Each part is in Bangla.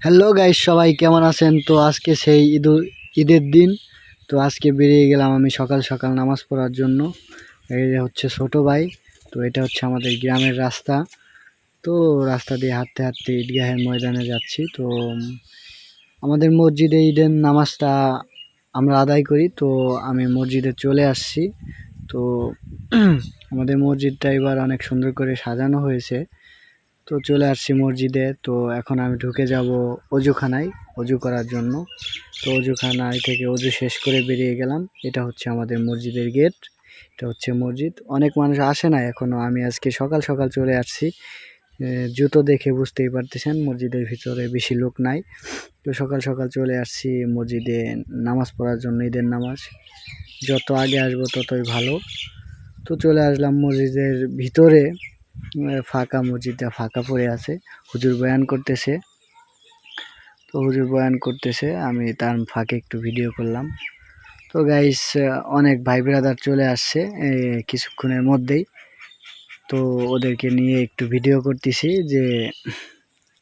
হ্যালো গাইস, সবাই কেমন আছেন? তো আজকে সেই ঈদের দিন। তো আজকে বেরিয়ে গেলাম আমি সকাল সকাল নামাজ পড়ার জন্য। এই যে হচ্ছে ছোট ভাই। তো এটা হচ্ছে আমাদের গ্রামের রাস্তা। তো রাস্তা দিয়ে হাঁটতে হাঁটতে ঈদগাহের ময়দানে যাচ্ছি। তো আমাদের মসজিদে ঈদের নামাজটা আমরা আদায় করি। তো আমি মসজিদে চলে আসছি। তো আমাদের মসজিদটা এবার অনেক সুন্দর করে সাজানো হয়েছে। তো চলে আসছি মসজিদে। তো এখন আমি ঢুকে যাব অজুখানায় অজু করার জন্য। তো অজুখানায় থেকে অজু শেষ করে বেরিয়ে গেলাম। এটা হচ্ছে আমাদের মসজিদের গেট। এটা হচ্ছে মসজিদ। অনেক মানুষ আসে না এখনো, আমি আজকে সকাল সকাল চলে আসছি। জুতো দেখে বুঝতেই পারতেছেন মসজিদের ভিতরে বেশি লোক নাই। তো সকাল সকাল চলে আসছি মসজিদে নামাজ পড়ার জন্য, ঈদের নামাজ। যত আগে আসবো ততই ভালো। তো চলে আসলাম মসজিদের ভিতরে। ফাঁকা, মসজিদটা ফাঁকা পড়ে আছে। হুজুর বয়ান করতেছে। তো হুজুর বয়ান করতেছে, আমি তার ফাঁকে একটু ভিডিও করলাম। তো গাইস, অনেক ভাই ব্রাদার চলে আসছে কিছুক্ষণের মধ্যেই। তো ওদেরকে নিয়ে একটু ভিডিও করতেছি যে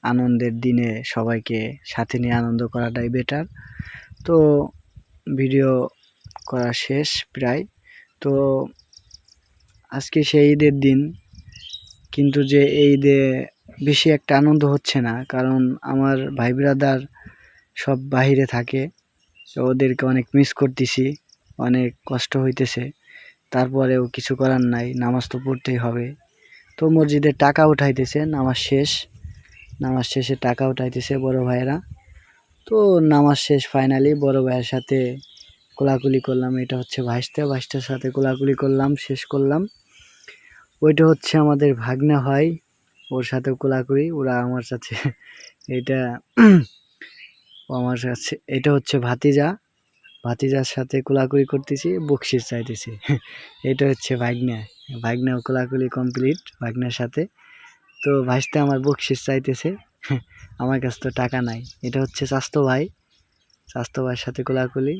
আনন্দের দিনে সবাইকে সাথে নিয়ে আনন্দ করাটাই বেটার। তো ভিডিও করা শেষ প্রায়। তো আজকে সেই ঈদের দিন, কিন্তু যে এই ঈদে বেশি একটা আনন্দ হচ্ছে না, কারণ আমার ভাই ব্রাদার সব বাহিরে থাকে। তো ওদেরকে অনেক মিস করতেছি, অনেক কষ্ট হইতেছে। তারপরেও কিছু করার নাই, নামাজ তো পড়তেই হবে। তো মসজিদে টাকা উঠাইতেছে, নামাজ শেষে টাকা উঠাইতেছে বড় ভাইয়েরা। তো নামাজ শেষ, ফাইনালি বড় ভাইয়ের সাথে কোলাকুলি করলাম। এটা হচ্ছে ভাইস্তার সাথে কোলাকুলি করলাম, শেষ করলাম। ওইটা হচ্ছে আমাদের ভাগ্না হয়, ওর সাথে কোলাকুলি, ওরা আমার সাথে এটা আমার কাছে এটা হচ্ছে ভাতিজার সাথে কোলাকুলি করতেছি, বকশিস চাইতেছি। এটা হচ্ছে ভাগ্না কোলাকুলি কমপ্লিট ভাগ্নার সাথে। তো ভাইস্তে আমার বকশিস চাইতেছে। আমার কাছে তো টাকা নাই। এটা হচ্ছে স্বাস্থ্য ভাইয়ের সাথে কোলাকুলি।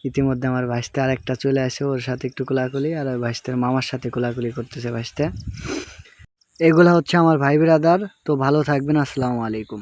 ইতিমধ্যে আমার ভাইস্তে আরেকটা চলে আসে, ওর সাথে একটু কোলাকুলি, আর ওই ভাইস্তের মামার সাথে কোলাকুলি করতেছে ভাইস্তে। এগুলা হচ্ছে আমার ভাই ব্রাদার। তো ভালো থাকবেন, আসসালামু আলাইকুম।